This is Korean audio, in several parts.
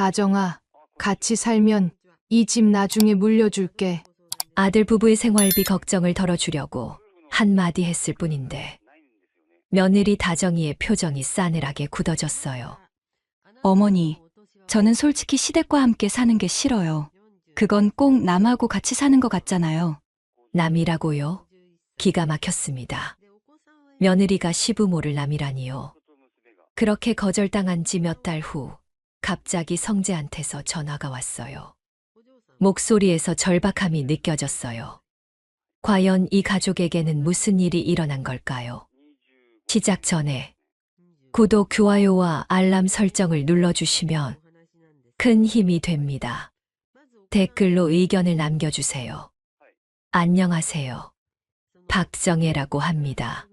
다정아, 같이 살면 이 집 나중에 물려줄게. 아들 부부의 생활비 걱정을 덜어주려고 한마디 했을 뿐인데 며느리 다정이의 표정이 싸늘하게 굳어졌어요. 어머니, 저는 솔직히 시댁과 함께 사는 게 싫어요. 그건 꼭 남하고 같이 사는 것 같잖아요. 남이라고요? 기가 막혔습니다. 며느리가 시부모를 남이라니요. 그렇게 거절당한 지 몇 달 후 갑자기 성재한테서 전화가 왔어요. 목소리에서 절박함이 느껴졌어요. 과연 이 가족에게는 무슨 일이 일어난 걸까요? 시작 전에 구독, 좋아요와 알람 설정을 눌러주시면 큰 힘이 됩니다. 댓글로 의견을 남겨주세요. 안녕하세요. 박정혜라고 합니다.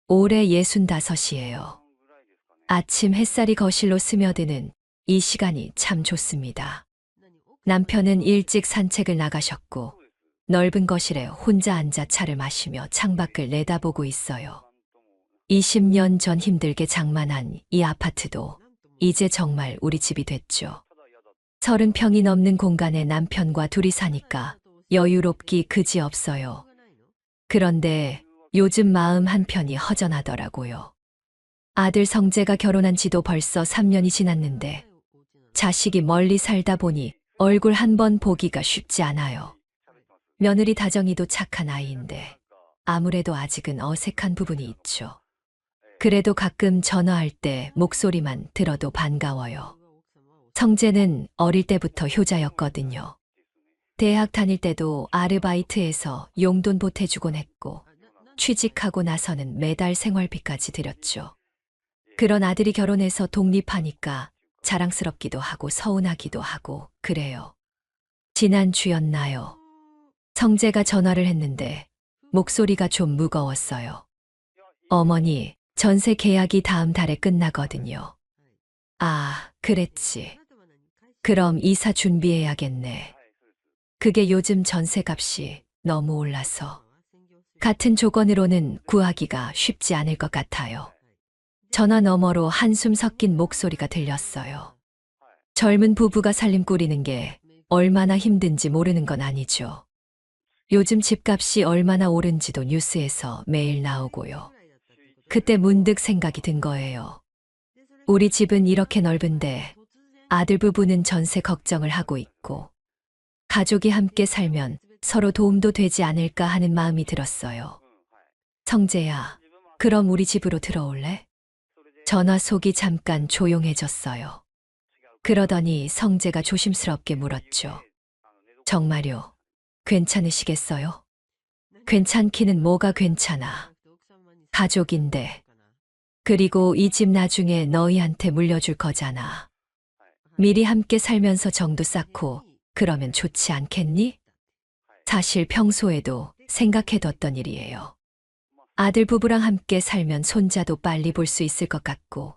올해 65이에요. 아침 햇살이 거실로 스며드는 이 시간이 참 좋습니다. 남편은 일찍 산책을 나가셨고 넓은 거실에 혼자 앉아 차를 마시며 창밖을 내다보고 있어요. 20년 전 힘들게 장만한 이 아파트도 이제 정말 우리 집이 됐죠. 30평이 넘는 공간에 남편과 둘이 사니까 여유롭기 그지없어요. 그런데 요즘 마음 한편이 허전하더라고요. 아들 성재가 결혼한 지도 벌써 3년이 지났는데 자식이 멀리 살다 보니 얼굴 한 번 보기가 쉽지 않아요. 며느리 다정이도 착한 아이인데 아무래도 아직은 어색한 부분이 있죠. 그래도 가끔 전화할 때 목소리만 들어도 반가워요. 성재는 어릴 때부터 효자였거든요. 대학 다닐 때도 아르바이트해서 용돈 보태주곤 했고 취직하고 나서는 매달 생활비까지 드렸죠. 그런 아들이 결혼해서 독립하니까 자랑스럽기도 하고 서운하기도 하고 그래요. 지난주였나요? 성재가 전화를 했는데 목소리가 좀 무거웠어요. 어머니, 전세 계약이 다음 달에 끝나거든요. 아, 그랬지. 그럼 이사 준비해야겠네. 그게 요즘 전세값이 너무 올라서 같은 조건으로는 구하기가 쉽지 않을 것 같아요. 전화 너머로 한숨 섞인 목소리가 들렸어요. 젊은 부부가 살림 꾸리는 게 얼마나 힘든지 모르는 건 아니죠. 요즘 집값이 얼마나 오른지도 뉴스에서 매일 나오고요. 그때 문득 생각이 든 거예요. 우리 집은 이렇게 넓은데 아들 부부는 전세 걱정을 하고 있고 가족이 함께 살면 서로 도움도 되지 않을까 하는 마음이 들었어요. 성재야, 그럼 우리 집으로 들어올래? 전화 속이 잠깐 조용해졌어요. 그러더니 성재가 조심스럽게 물었죠. 정말요? 괜찮으시겠어요? 괜찮기는 뭐가 괜찮아. 가족인데. 그리고 이 집 나중에 너희한테 물려줄 거잖아. 미리 함께 살면서 정도 쌓고 그러면 좋지 않겠니? 사실 평소에도 생각해뒀던 일이에요. 아들 부부랑 함께 살면 손자도 빨리 볼 수 있을 것 같고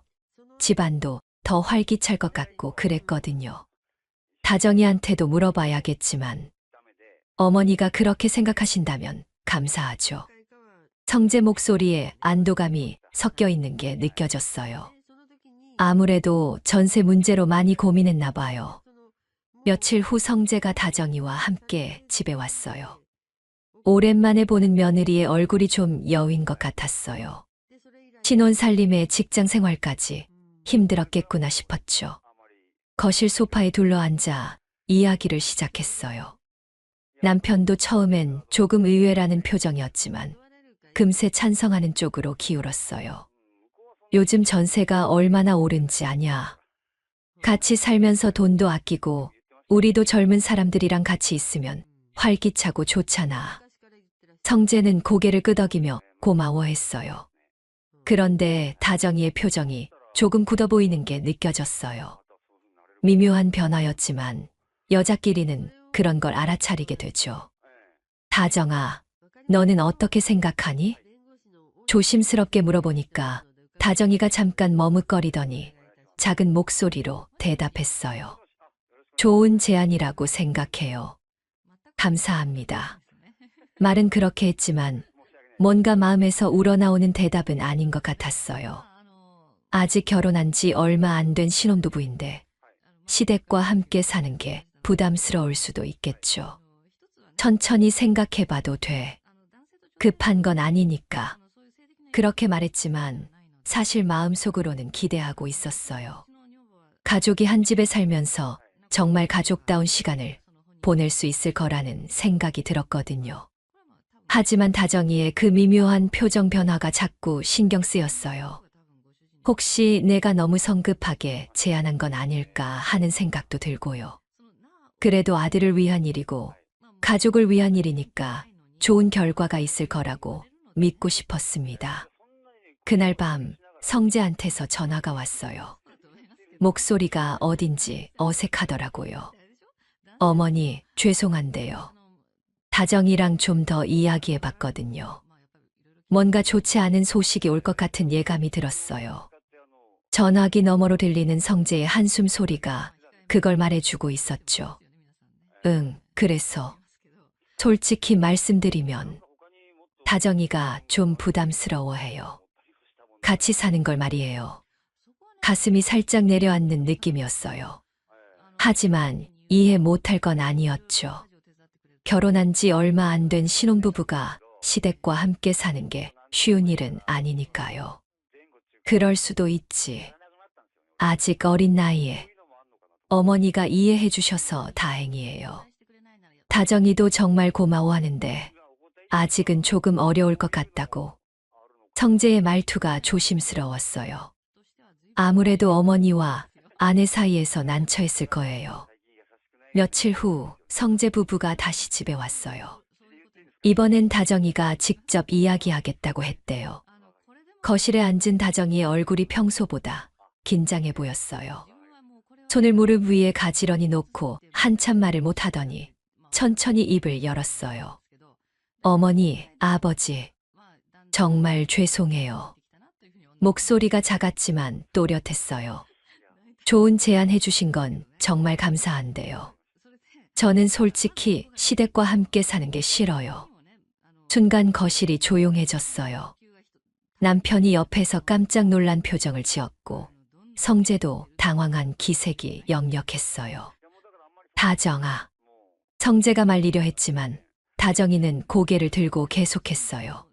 집안도 더 활기찰 것 같고 그랬거든요. 다정이한테도 물어봐야겠지만 어머니가 그렇게 생각하신다면 감사하죠. 성재 목소리에 안도감이 섞여 있는 게 느껴졌어요. 아무래도 전세 문제로 많이 고민했나 봐요. 며칠 후 성재가 다정이와 함께 집에 왔어요. 오랜만에 보는 며느리의 얼굴이 좀 여윈 것 같았어요. 신혼 살림에 직장 생활까지 힘들었겠구나 싶었죠. 거실 소파에 둘러앉아 이야기를 시작했어요. 남편도 처음엔 조금 의외라는 표정이었지만 금세 찬성하는 쪽으로 기울었어요. 요즘 전세가 얼마나 오른지 아냐. 같이 살면서 돈도 아끼고 우리도 젊은 사람들이랑 같이 있으면 활기차고 좋잖아. 성재는 고개를 끄덕이며 고마워했어요. 그런데 다정이의 표정이 조금 굳어 보이는 게 느껴졌어요. 미묘한 변화였지만 여자끼리는 그런 걸 알아차리게 되죠. 다정아, 너는 어떻게 생각하니? 조심스럽게 물어보니까 다정이가 잠깐 머뭇거리더니 작은 목소리로 대답했어요. 좋은 제안이라고 생각해요. 감사합니다. 말은 그렇게 했지만 뭔가 마음에서 우러나오는 대답은 아닌 것 같았어요. 아직 결혼한 지 얼마 안 된 신혼부부인데 시댁과 함께 사는 게 부담스러울 수도 있겠죠. 천천히 생각해봐도 돼. 급한 건 아니니까. 그렇게 말했지만 사실 마음속으로는 기대하고 있었어요. 가족이 한 집에 살면서 정말 가족다운 시간을 보낼 수 있을 거라는 생각이 들었거든요. 하지만 다정이의 그 미묘한 표정 변화가 자꾸 신경 쓰였어요. 혹시 내가 너무 성급하게 제안한 건 아닐까 하는 생각도 들고요. 그래도 아들을 위한 일이고 가족을 위한 일이니까 좋은 결과가 있을 거라고 믿고 싶었습니다. 그날 밤 성재한테서 전화가 왔어요. 목소리가 어딘지 어색하더라고요. 어머니, 죄송한데요. 다정이랑 좀 더 이야기해 봤거든요. 뭔가 좋지 않은 소식이 올 것 같은 예감이 들었어요. 전화기 너머로 들리는 성재의 한숨 소리가 그걸 말해주고 있었죠. 응, 그래서 솔직히 말씀드리면 다정이가 좀 부담스러워해요. 같이 사는 걸 말이에요. 가슴이 살짝 내려앉는 느낌이었어요. 하지만 이해 못할 건 아니었죠. 결혼한 지 얼마 안 된 신혼부부가 시댁과 함께 사는 게 쉬운 일은 아니니까요. 그럴 수도 있지. 아직 어린 나이에 어머니가 이해해 주셔서 다행이에요. 다정이도 정말 고마워하는데 아직은 조금 어려울 것 같다고. 성재의 말투가 조심스러웠어요. 아무래도 어머니와 아내 사이에서 난처했을 거예요. 며칠 후 성재 부부가 다시 집에 왔어요. 이번엔 다정이가 직접 이야기하겠다고 했대요. 거실에 앉은 다정이의 얼굴이 평소보다 긴장해 보였어요. 손을 무릎 위에 가지런히 놓고 한참 말을 못하더니 천천히 입을 열었어요. 어머니, 아버지, 정말 죄송해요. 목소리가 작았지만 또렷했어요. 좋은 제안 해주신 건 정말 감사한데요. 저는 솔직히 시댁과 함께 사는 게 싫어요. 순간 거실이 조용해졌어요. 남편이 옆에서 깜짝 놀란 표정을 지었고 성재도 당황한 기색이 역력했어요. 다정아. 성재가 말리려 했지만 다정이는 고개를 들고 계속했어요.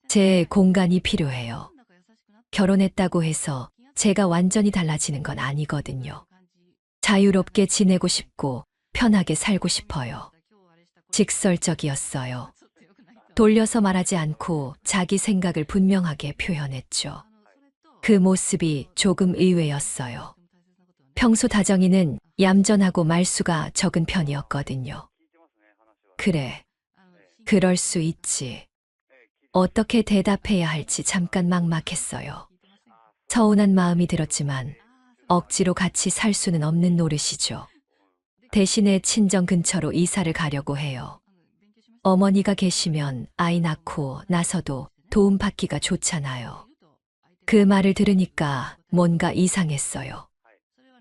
제 공간이 필요해요. 결혼했다고 해서 제가 완전히 달라지는 건 아니거든요. 자유롭게 지내고 싶고 편하게 살고 싶어요. 직설적이었어요. 돌려서 말하지 않고 자기 생각을 분명하게 표현했죠. 그 모습이 조금 의외였어요. 평소 다정이는 얌전하고 말수가 적은 편이었거든요. 그래, 그럴 수 있지. 어떻게 대답해야 할지 잠깐 막막했어요. 서운한 마음이 들었지만 억지로 같이 살 수는 없는 노릇이죠. 대신에 친정 근처로 이사를 가려고 해요. 어머니가 계시면 아이 낳고 나서도 도움받기가 좋잖아요. 그 말을 들으니까 뭔가 이상했어요.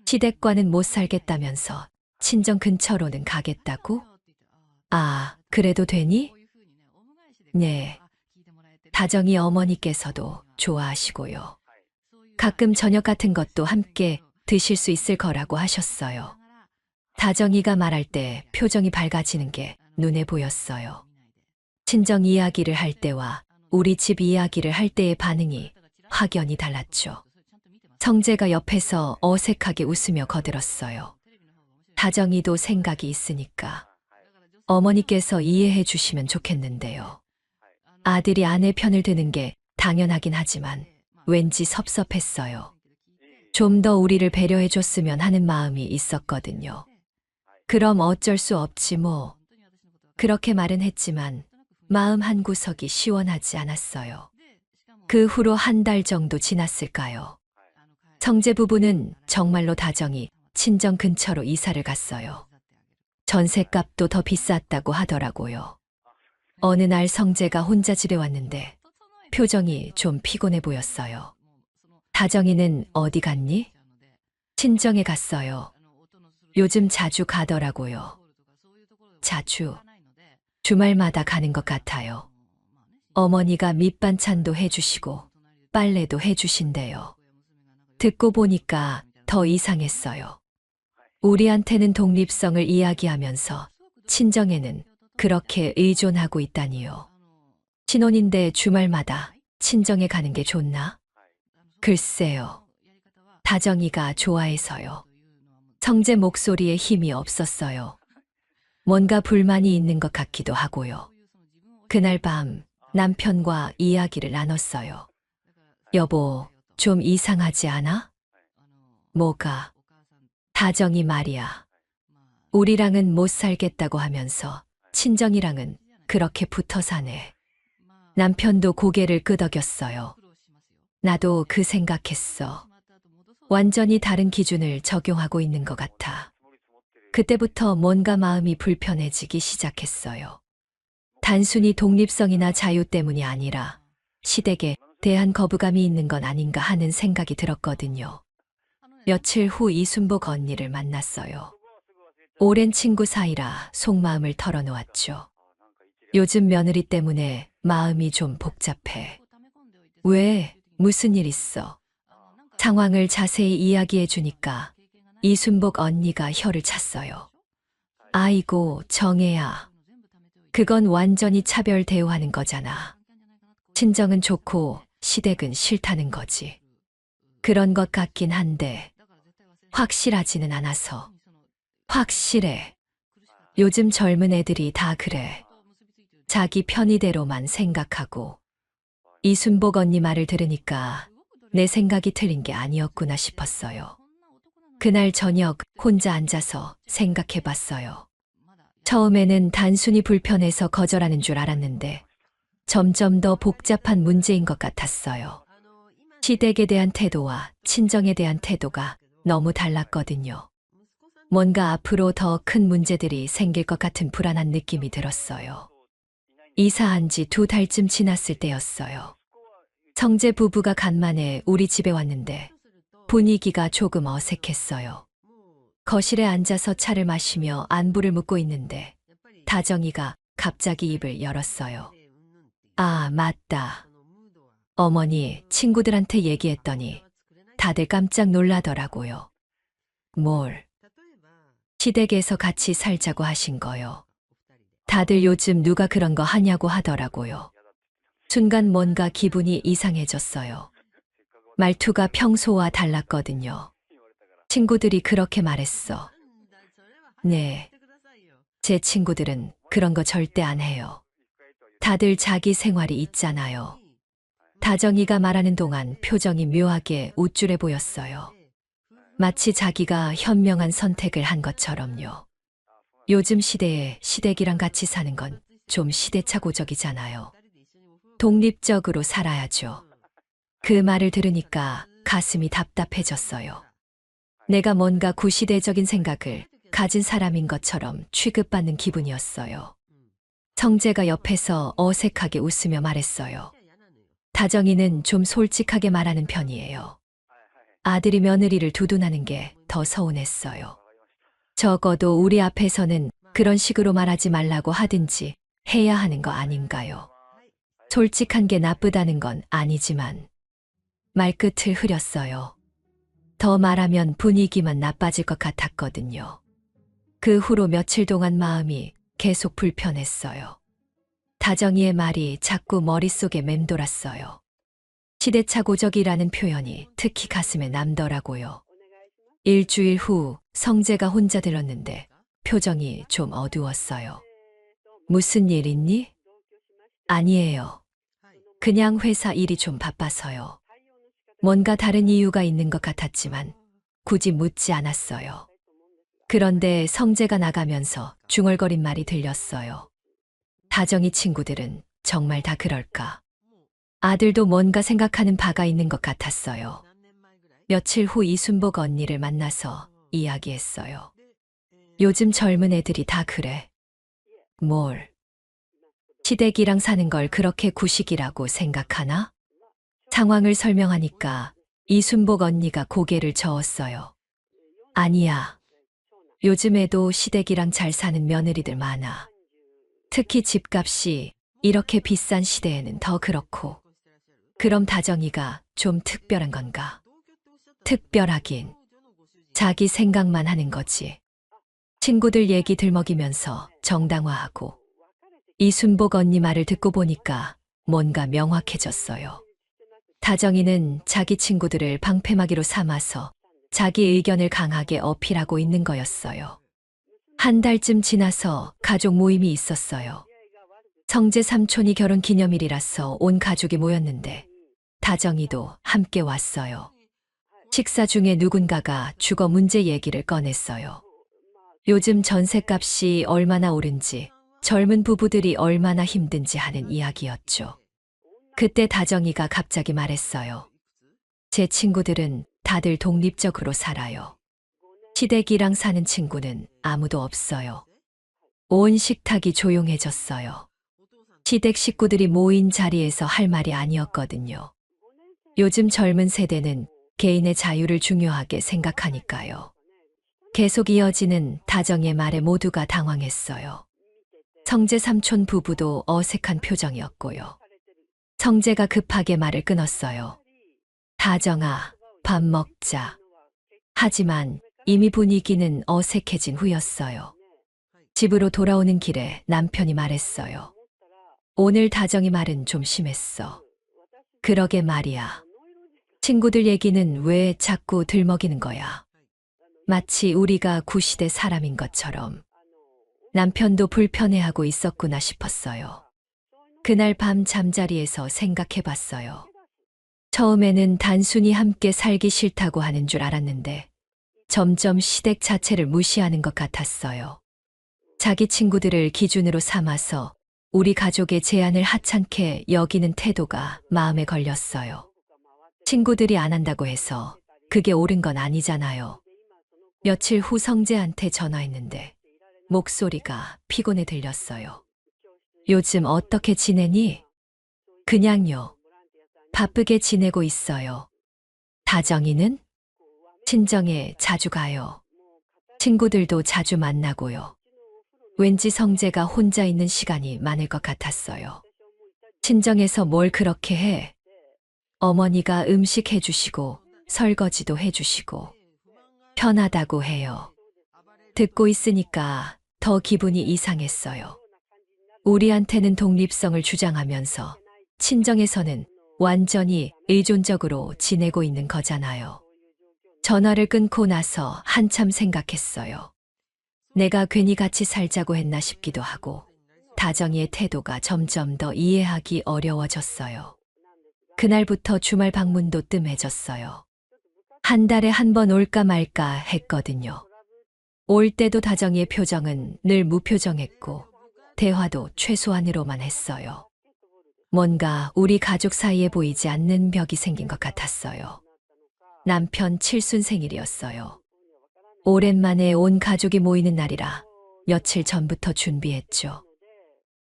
시댁과는 못 살겠다면서 친정 근처로는 가겠다고? 아, 그래도 되니? 네. 다정이 어머니께서도 좋아하시고요. 가끔 저녁 같은 것도 함께 드실 수 있을 거라고 하셨어요. 다정이가 말할 때 표정이 밝아지는 게 눈에 보였어요. 친정 이야기를 할 때와 우리 집 이야기를 할 때의 반응이 확연히 달랐죠. 성재가 옆에서 어색하게 웃으며 거들었어요. 다정이도 생각이 있으니까 어머니께서 이해해 주시면 좋겠는데요. 아들이 아내 편을 드는 게 당연하긴 하지만 왠지 섭섭했어요. 좀 더 우리를 배려해 줬으면 하는 마음이 있었거든요. 그럼 어쩔 수 없지 뭐. 그렇게 말은 했지만 마음 한구석이 시원하지 않았어요. 그 후로 한 달 정도 지났을까요? 성재 부부는 정말로 다정히 친정 근처로 이사를 갔어요. 전셋값도 더 비쌌다고 하더라고요. 어느 날 성재가 혼자 집에 왔는데 표정이 좀 피곤해 보였어요. 다정이는 어디 갔니? 친정에 갔어요. 요즘 자주 가더라고요. 자주. 주말마다 가는 것 같아요. 어머니가 밑반찬도 해주시고 빨래도 해주신대요. 듣고 보니까 더 이상했어요. 우리한테는 독립성을 이야기하면서 친정에는 그렇게 의존하고 있다니요. 신혼인데 주말마다 친정에 가는 게 좋나? 글쎄요. 다정이가 좋아해서요. 성재 목소리에 힘이 없었어요. 뭔가 불만이 있는 것 같기도 하고요. 그날 밤 남편과 이야기를 나눴어요. 여보, 좀 이상하지 않아? 뭐가? 다정이 말이야. 우리랑은 못 살겠다고 하면서 친정이랑은 그렇게 붙어 사네. 남편도 고개를 끄덕였어요. 나도 그 생각했어. 완전히 다른 기준을 적용하고 있는 것 같아. 그때부터 뭔가 마음이 불편해지기 시작했어요. 단순히 독립성이나 자유 때문이 아니라 시댁에 대한 거부감이 있는 건 아닌가 하는 생각이 들었거든요. 며칠 후 이순복 언니를 만났어요. 오랜 친구 사이라 속마음을 털어놓았죠. 요즘 며느리 때문에 마음이 좀 복잡해. 왜? 무슨 일 있어? 상황을 자세히 이야기해 주니까 이순복 언니가 혀를 찼어요. 아이고, 정혜야. 그건 완전히 차별 대우하는 거잖아. 친정은 좋고 시댁은 싫다는 거지. 그런 것 같긴 한데 확실하지는 않아서. 확실해. 요즘 젊은 애들이 다 그래. 자기 편의대로만 생각하고. 이순복 언니 말을 들으니까 내 생각이 틀린 게 아니었구나 싶었어요. 그날 저녁 혼자 앉아서 생각해 봤어요. 처음에는 단순히 불편해서 거절하는 줄 알았는데 점점 더 복잡한 문제인 것 같았어요. 시댁에 대한 태도와 친정에 대한 태도가 너무 달랐거든요. 뭔가 앞으로 더 큰 문제들이 생길 것 같은 불안한 느낌이 들었어요. 이사한 지 2달쯤 지났을 때였어요. 성재 부부가 간만에 우리 집에 왔는데 분위기가 조금 어색했어요. 거실에 앉아서 차를 마시며 안부를 묻고 있는데 다정이가 갑자기 입을 열었어요. 아, 맞다. 어머니, 친구들한테 얘기했더니 다들 깜짝 놀라더라고요. 뭘? 시댁에서 같이 살자고 하신 거요. 다들 요즘 누가 그런 거 하냐고 하더라고요. 순간 뭔가 기분이 이상해졌어요. 말투가 평소와 달랐거든요. 친구들이 그렇게 말했어. 네. 제 친구들은 그런 거 절대 안 해요. 다들 자기 생활이 있잖아요. 다정이가 말하는 동안 표정이 묘하게 우쭐해 보였어요. 마치 자기가 현명한 선택을 한 것처럼요. 요즘 시대에 시댁이랑 같이 사는 건 좀 시대착오적이잖아요. 독립적으로 살아야죠. 그 말을 들으니까 가슴이 답답해졌어요. 내가 뭔가 구시대적인 생각을 가진 사람인 것처럼 취급받는 기분이었어요. 성재가 옆에서 어색하게 웃으며 말했어요. 다정이는 좀 솔직하게 말하는 편이에요. 아들이 며느리를 두둔하는 게 더 서운했어요. 적어도 우리 앞에서는 그런 식으로 말하지 말라고 하든지 해야 하는 거 아닌가요? 솔직한 게 나쁘다는 건 아니지만 말끝을 흐렸어요. 더 말하면 분위기만 나빠질 것 같았거든요. 그 후로 며칠 동안 마음이 계속 불편했어요. 다정이의 말이 자꾸 머릿속에 맴돌았어요. 시대착오적이라는 표현이 특히 가슴에 남더라고요. 일주일 후 성재가 혼자 들었는데 표정이 좀 어두웠어요. 무슨 일 있니? 아니에요. 그냥 회사 일이 좀 바빠서요. 뭔가 다른 이유가 있는 것 같았지만 굳이 묻지 않았어요. 그런데 성재가 나가면서 중얼거린 말이 들렸어요. 다정이 친구들은 정말 다 그럴까? 아들도 뭔가 생각하는 바가 있는 것 같았어요. 며칠 후 이순복 언니를 만나서 이야기했어요. 요즘 젊은 애들이 다 그래. 뭘? 시댁이랑 사는 걸 그렇게 구식이라고 생각하나? 상황을 설명하니까 이순복 언니가 고개를 저었어요. 아니야. 요즘에도 시댁이랑 잘 사는 며느리들 많아. 특히 집값이 이렇게 비싼 시대에는 더 그렇고. 그럼 다정이가 좀 특별한 건가? 특별하긴. 자기 생각만 하는 거지. 친구들 얘기 들먹이면서 정당화하고. 이순복 언니 말을 듣고 보니까 뭔가 명확해졌어요. 다정이는 자기 친구들을 방패막이로 삼아서 자기 의견을 강하게 어필하고 있는 거였어요. 한 달쯤 지나서 가족 모임이 있었어요. 성재 삼촌이 결혼 기념일이라서 온 가족이 모였는데 다정이도 함께 왔어요. 식사 중에 누군가가 주거 문제 얘기를 꺼냈어요. 요즘 전셋값이 얼마나 오른지, 젊은 부부들이 얼마나 힘든지 하는 이야기였죠. 그때 다정이가 갑자기 말했어요. 제 친구들은 다들 독립적으로 살아요. 시댁이랑 사는 친구는 아무도 없어요. 온 식탁이 조용해졌어요. 시댁 식구들이 모인 자리에서 할 말이 아니었거든요. 요즘 젊은 세대는 개인의 자유를 중요하게 생각하니까요. 계속 이어지는 다정의 말에 모두가 당황했어요. 성재 삼촌 부부도 어색한 표정이었고요. 성재가 급하게 말을 끊었어요. 다정아, 밥 먹자. 하지만 이미 분위기는 어색해진 후였어요. 집으로 돌아오는 길에 남편이 말했어요. 오늘 다정이 말은 좀 심했어. 그러게 말이야. 친구들 얘기는 왜 자꾸 들먹이는 거야? 마치 우리가 구시대 사람인 것처럼. 남편도 불편해하고 있었구나 싶었어요. 그날 밤 잠자리에서 생각해 봤어요. 처음에는 단순히 함께 살기 싫다고 하는 줄 알았는데 점점 시댁 자체를 무시하는 것 같았어요. 자기 친구들을 기준으로 삼아서 우리 가족의 제안을 하찮게 여기는 태도가 마음에 걸렸어요. 친구들이 안 한다고 해서 그게 옳은 건 아니잖아요. 며칠 후 성재한테 전화했는데 목소리가 피곤해 들렸어요. 요즘 어떻게 지내니? 그냥요. 바쁘게 지내고 있어요. 다정이는? 친정에 자주 가요. 친구들도 자주 만나고요. 왠지 성재가 혼자 있는 시간이 많을 것 같았어요. 친정에서 뭘 그렇게 해? 어머니가 음식 해주시고 설거지도 해주시고 편하다고 해요. 듣고 있으니까 더 기분이 이상했어요. 우리한테는 독립성을 주장하면서 친정에서는 완전히 의존적으로 지내고 있는 거잖아요. 전화를 끊고 나서 한참 생각했어요. 내가 괜히 같이 살자고 했나 싶기도 하고 다정이의 태도가 점점 더 이해하기 어려워졌어요. 그날부터 주말 방문도 뜸해졌어요. 한 달에 한 번 올까 말까 했거든요. 올 때도 다정이의 표정은 늘 무표정했고 대화도 최소한으로만 했어요. 뭔가 우리 가족 사이에 보이지 않는 벽이 생긴 것 같았어요. 남편 칠순 생일이었어요. 오랜만에 온 가족이 모이는 날이라 며칠 전부터 준비했죠.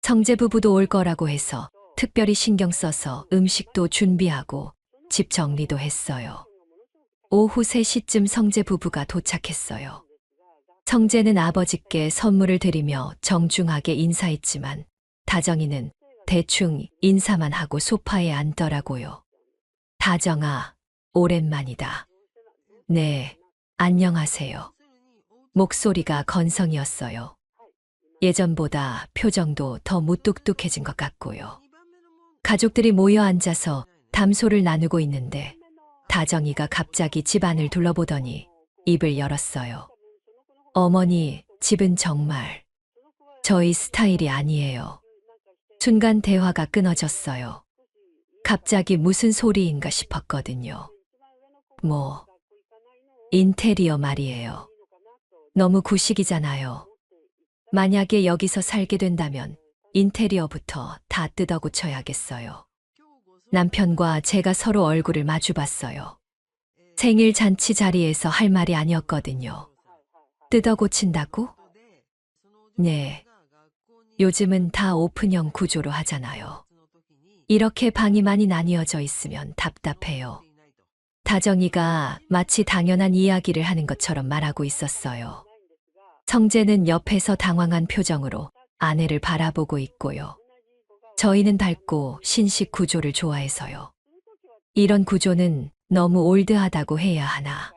성재 부부도 올 거라고 해서 특별히 신경 써서 음식도 준비하고 집 정리도 했어요. 오후 3시쯤 성재 부부가 도착했어요. 성재는 아버지께 선물을 드리며 정중하게 인사했지만 다정이는 대충 인사만 하고 소파에 앉더라고요. 다정아, 오랜만이다. 네, 안녕하세요. 목소리가 건성이었어요. 예전보다 표정도 더 무뚝뚝해진 것 같고요. 가족들이 모여 앉아서 담소를 나누고 있는데 다정이가 갑자기 집안을 둘러보더니 입을 열었어요. 어머니, 집은 정말 저희 스타일이 아니에요. 순간 대화가 끊어졌어요. 갑자기 무슨 소리인가 싶었거든요. 인테리어 말이에요. 너무 구식이잖아요. 만약에 여기서 살게 된다면 인테리어부터 다 뜯어 고쳐야겠어요. 남편과 제가 서로 얼굴을 마주 봤어요. 생일 잔치 자리에서 할 말이 아니었거든요. 뜯어 고친다고? 네. 요즘은 다 오픈형 구조로 하잖아요. 이렇게 방이 많이 나뉘어져 있으면 답답해요. 다정이가 마치 당연한 이야기를 하는 것처럼 말하고 있었어요. 성재는 옆에서 당황한 표정으로 아내를 바라보고 있고요. 저희는 밝고 신식 구조를 좋아해서요. 이런 구조는 너무 올드하다고 해야 하나.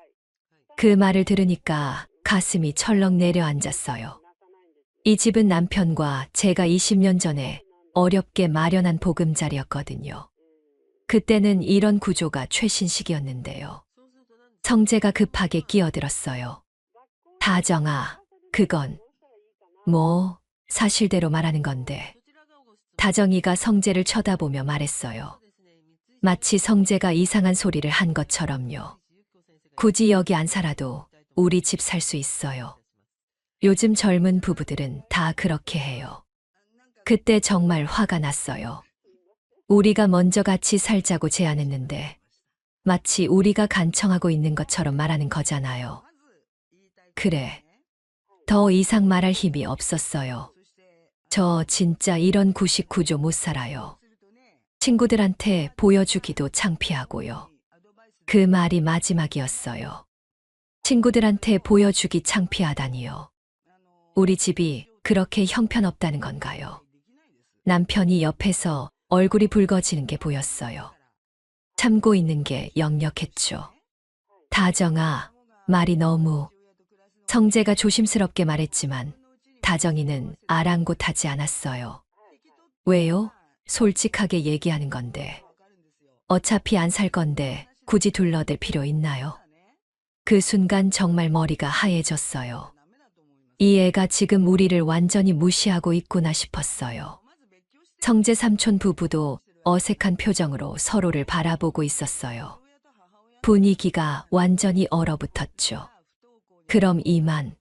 그 말을 들으니까 가슴이 철렁 내려앉았어요. 이 집은 남편과 제가 20년 전에 어렵게 마련한 보금자리였거든요. 그때는 이런 구조가 최신식이었는데요. 성재가 급하게 끼어들었어요. 다정아, 그건 뭐 사실대로 말하는 건데. 다정이가 성재를 쳐다보며 말했어요. 마치 성재가 이상한 소리를 한 것처럼요. 굳이 여기 안 살아도 우리 집 살 수 있어요. 요즘 젊은 부부들은 다 그렇게 해요. 그때 정말 화가 났어요. 우리가 먼저 같이 살자고 제안했는데 마치 우리가 간청하고 있는 것처럼 말하는 거잖아요. 그래. 더 이상 말할 힘이 없었어요. 저 진짜 이런 99조 못 살아요. 친구들한테 보여주기도 창피하고요. 그 말이 마지막이었어요. 친구들한테 보여주기 창피하다니요. 우리 집이 그렇게 형편없다는 건가요? 남편이 옆에서 얼굴이 붉어지는 게 보였어요. 참고 있는 게 역력했죠. 다정아, 말이 너무... 성재가 조심스럽게 말했지만 다정이는 아랑곳하지 않았어요. 왜요? 솔직하게 얘기하는 건데. 어차피 안 살 건데 굳이 둘러댈 필요 있나요? 그 순간 정말 머리가 하얘졌어요. 이 애가 지금 우리를 완전히 무시하고 있구나 싶었어요. 성재 삼촌 부부도 어색한 표정으로 서로를 바라보고 있었어요. 분위기가 완전히 얼어붙었죠. 그럼 이만.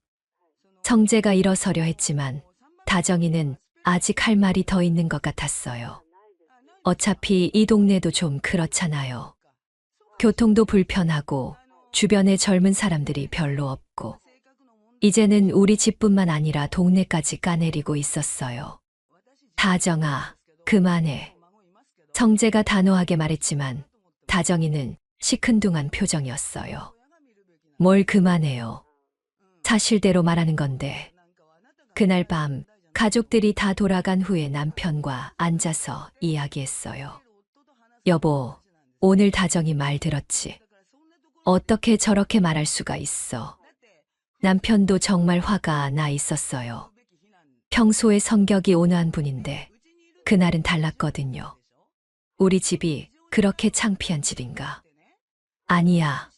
성재가 일어서려 했지만 다정이는 아직 할 말이 더 있는 것 같았어요. 어차피 이 동네도 좀 그렇잖아요. 교통도 불편하고 주변에 젊은 사람들이 별로 없고 이제는 우리 집뿐만 아니라 동네까지 까내리고 있었어요. 다정아, 그만해. 성재가 단호하게 말했지만 다정이는 시큰둥한 표정이었어요. 뭘 그만해요. 사실대로 말하는 건데. 그날 밤 가족들이 다 돌아간 후에 남편과 앉아서 이야기했어요. 여보, 오늘 다정이 말 들었지? 어떻게 저렇게 말할 수가 있어? 남편도 정말 화가 나 있었어요. 평소에 성격이 온화한 분인데 그날은 달랐거든요. 우리 집이 그렇게 창피한 집인가? 아니야.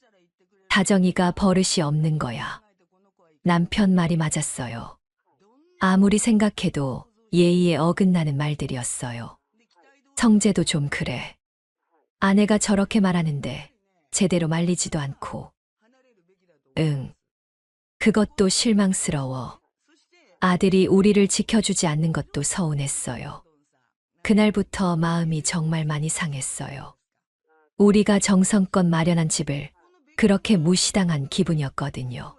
다정이가 버릇이 없는 거야. 남편 말이 맞았어요. 아무리 생각해도 예의에 어긋나는 말들이었어요. 성재도 좀 그래. 아내가 저렇게 말하는데 제대로 말리지도 않고. 응. 그것도 실망스러워. 아들이 우리를 지켜주지 않는 것도 서운했어요. 그날부터 마음이 정말 많이 상했어요. 우리가 정성껏 마련한 집을 그렇게 무시당한 기분이었거든요.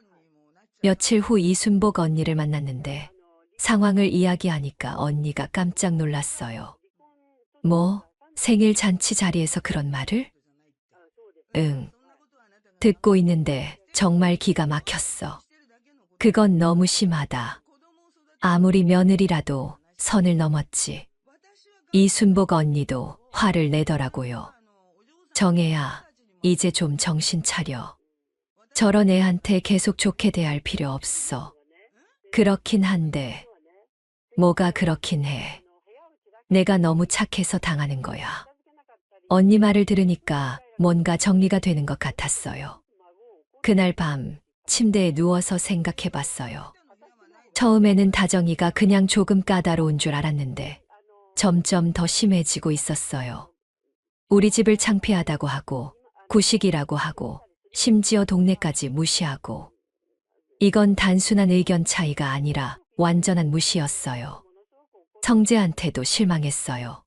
며칠 후 이순복 언니를 만났는데 상황을 이야기하니까 언니가 깜짝 놀랐어요. 뭐, 생일 잔치 자리에서 그런 말을? 응. 듣고 있는데 정말 기가 막혔어. 그건 너무 심하다. 아무리 며느리라도 선을 넘었지. 이순복 언니도 화를 내더라고요. 정혜야, 이제 좀 정신 차려. 저런 애한테 계속 좋게 대할 필요 없어. 그렇긴 한데, 뭐가 그렇긴 해. 내가 너무 착해서 당하는 거야. 언니 말을 들으니까 뭔가 정리가 되는 것 같았어요. 그날 밤 침대에 누워서 생각해 봤어요. 처음에는 다정이가 그냥 조금 까다로운 줄 알았는데 점점 더 심해지고 있었어요. 우리 집을 창피하다고 하고 구식이라고 하고 심지어 동네까지 무시하고. 이건 단순한 의견 차이가 아니라 완전한 무시였어요. 성재한테도 실망했어요.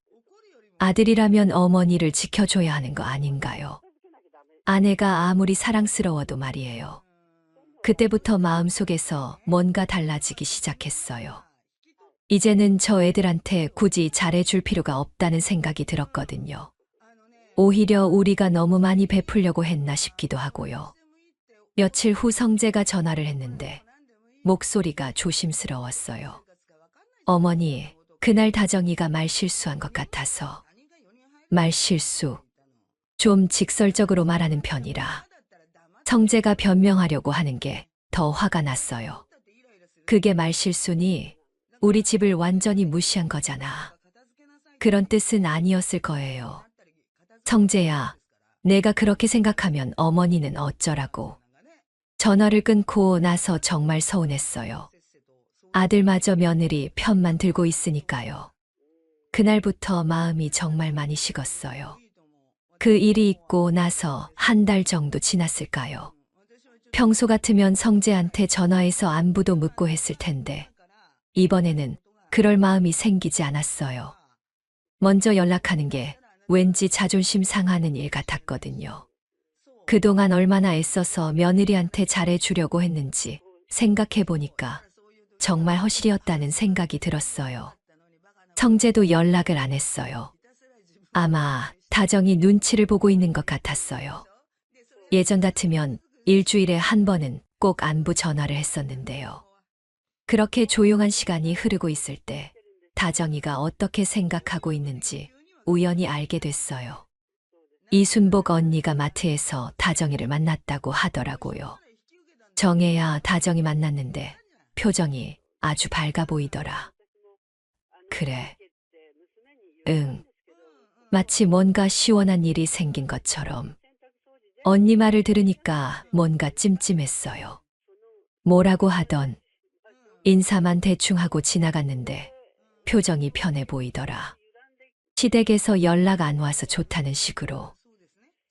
아들이라면 어머니를 지켜줘야 하는 거 아닌가요? 아내가 아무리 사랑스러워도 말이에요. 그때부터 마음속에서 뭔가 달라지기 시작했어요. 이제는 저 애들한테 굳이 잘해줄 필요가 없다는 생각이 들었거든요. 오히려 우리가 너무 많이 베풀려고 했나 싶기도 하고요. 며칠 후 성재가 전화를 했는데 목소리가 조심스러웠어요. 어머니, 그날 다정이가 말실수한 것 같아서. 말실수. 좀 직설적으로 말하는 편이라. 성재가 변명하려고 하는 게 더 화가 났어요. 그게 말실수니 우리 집을 완전히 무시한 거잖아. 그런 뜻은 아니었을 거예요. 성재야, 내가 그렇게 생각하면 어머니는 어쩌라고. 전화를 끊고 나서 정말 서운했어요. 아들마저 며느리 편만 들고 있으니까요. 그날부터 마음이 정말 많이 식었어요. 그 일이 있고 나서 한 달 정도 지났을까요? 평소 같으면 성재한테 전화해서 안부도 묻고 했을 텐데 이번에는 그럴 마음이 생기지 않았어요. 먼저 연락하는 게 왠지 자존심 상하는 일 같았거든요. 그동안 얼마나 애써서 며느리한테 잘해주려고 했는지 생각해보니까 정말 허실이었다는 생각이 들었어요. 성재도 연락을 안 했어요. 아마 다정이 눈치를 보고 있는 것 같았어요. 예전 같으면 일주일에 한 번은 꼭 안부 전화를 했었는데요. 그렇게 조용한 시간이 흐르고 있을 때 다정이가 어떻게 생각하고 있는지 우연히 알게 됐어요. 이순복 언니가 마트에서 다정이를 만났다고 하더라고요. 정혜야, 다정이 만났는데 표정이 아주 밝아 보이더라. 그래. 응. 마치 뭔가 시원한 일이 생긴 것처럼. 언니 말을 들으니까 뭔가 찜찜했어요. 뭐라고 하던 인사만 대충 하고 지나갔는데 표정이 편해 보이더라. 시댁에서 연락 안 와서 좋다는 식으로.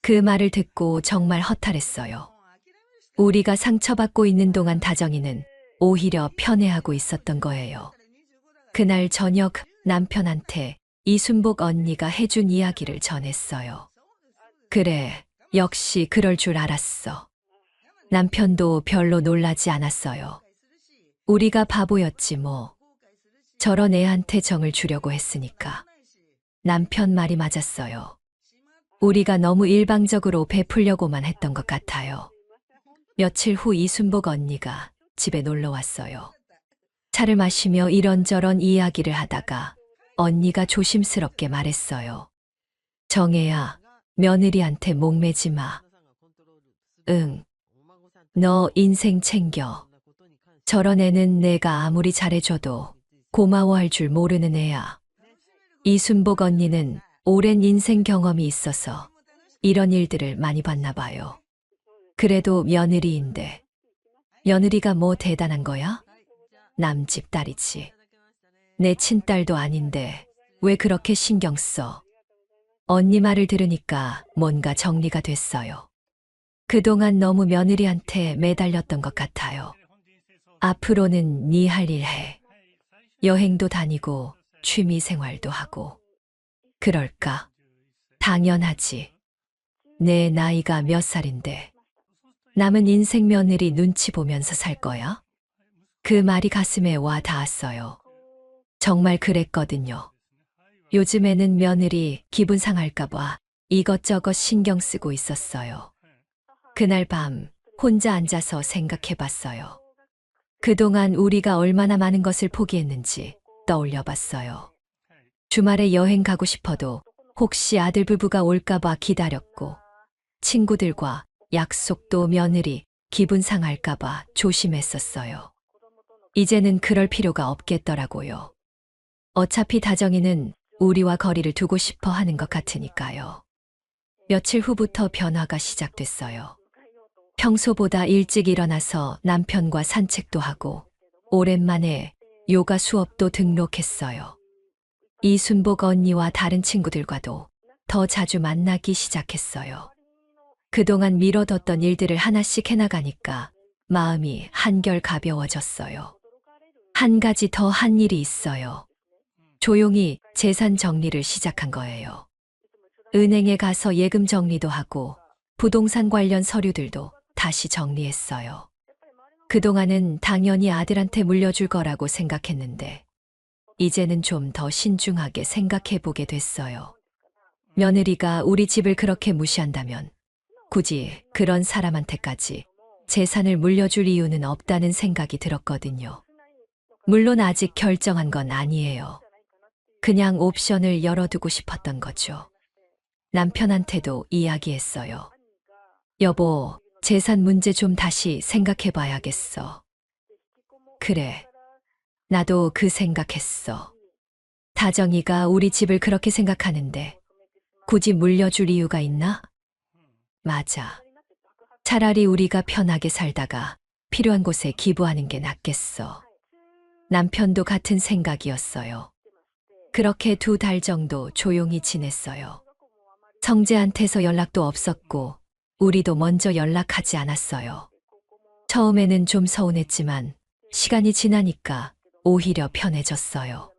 그 말을 듣고 정말 허탈했어요. 우리가 상처받고 있는 동안 다정이는 오히려 편해하고 있었던 거예요. 그날 저녁 남편한테 이순복 언니가 해준 이야기를 전했어요. 그래, 역시 그럴 줄 알았어. 남편도 별로 놀라지 않았어요. 우리가 바보였지 뭐. 저런 애한테 정을 주려고 했으니까. 남편 말이 맞았어요. 우리가 너무 일방적으로 베풀려고만 했던 것 같아요. 며칠 후 이순복 언니가 집에 놀러 왔어요. 차를 마시며 이런저런 이야기를 하다가 언니가 조심스럽게 말했어요. 정혜야, 며느리한테 목매지 마. 응. 너 인생 챙겨. 저런 애는 내가 아무리 잘해줘도 고마워할 줄 모르는 애야. 이순복 언니는 오랜 인생 경험이 있어서 이런 일들을 많이 봤나 봐요. 그래도 며느리인데. 며느리가 뭐 대단한 거야? 남집 딸이지. 내 친딸도 아닌데 왜 그렇게 신경 써? 언니 말을 들으니까 뭔가 정리가 됐어요. 그동안 너무 며느리한테 매달렸던 것 같아요. 앞으로는 네 할 일 해. 여행도 다니고 취미 생활도 하고. 그럴까? 당연하지. 내 나이가 몇 살인데. 남은 인생 며느리 눈치 보면서 살 거야? 그 말이 가슴에 와 닿았어요. 정말 그랬거든요. 요즘에는 며느리 기분 상할까봐 이것저것 신경 쓰고 있었어요. 그날 밤 혼자 앉아서 생각해 봤어요. 그동안 우리가 얼마나 많은 것을 포기했는지 떠올려 봤어요. 주말에 여행 가고 싶어도 혹시 아들 부부가 올까봐 기다렸고, 친구들과 약속도 며느리 기분 상할까봐 조심했었어요. 이제는 그럴 필요가 없겠더라고요. 어차피 다정이는 우리와 거리를 두고 싶어 하는 것 같으니까요. 며칠 후부터 변화가 시작됐어요. 평소보다 일찍 일어나서 남편과 산책도 하고 오랜만에 요가 수업도 등록했어요. 이순복 언니와 다른 친구들과도 더 자주 만나기 시작했어요. 그동안 미뤄뒀던 일들을 하나씩 해나가니까 마음이 한결 가벼워졌어요. 한 가지 더 한 일이 있어요. 조용히 재산 정리를 시작한 거예요. 은행에 가서 예금 정리도 하고 부동산 관련 서류들도 다시 정리했어요. 그동안은 당연히 아들한테 물려줄 거라고 생각했는데 이제는 좀 더 신중하게 생각해 보게 됐어요. 며느리가 우리 집을 그렇게 무시한다면 굳이 그런 사람한테까지 재산을 물려줄 이유는 없다는 생각이 들었거든요. 물론 아직 결정한 건 아니에요. 그냥 옵션을 열어두고 싶었던 거죠. 남편한테도 이야기했어요. 여보, 재산 문제 좀 다시 생각해 봐야겠어. 그래. 나도 그 생각했어. 다정이가 우리 집을 그렇게 생각하는데 굳이 물려줄 이유가 있나? 맞아. 차라리 우리가 편하게 살다가 필요한 곳에 기부하는 게 낫겠어. 남편도 같은 생각이었어요. 그렇게 2달 정도 조용히 지냈어요. 성재한테서 연락도 없었고, 우리도 먼저 연락하지 않았어요. 처음에는 좀 서운했지만, 시간이 지나니까 오히려 편해졌어요.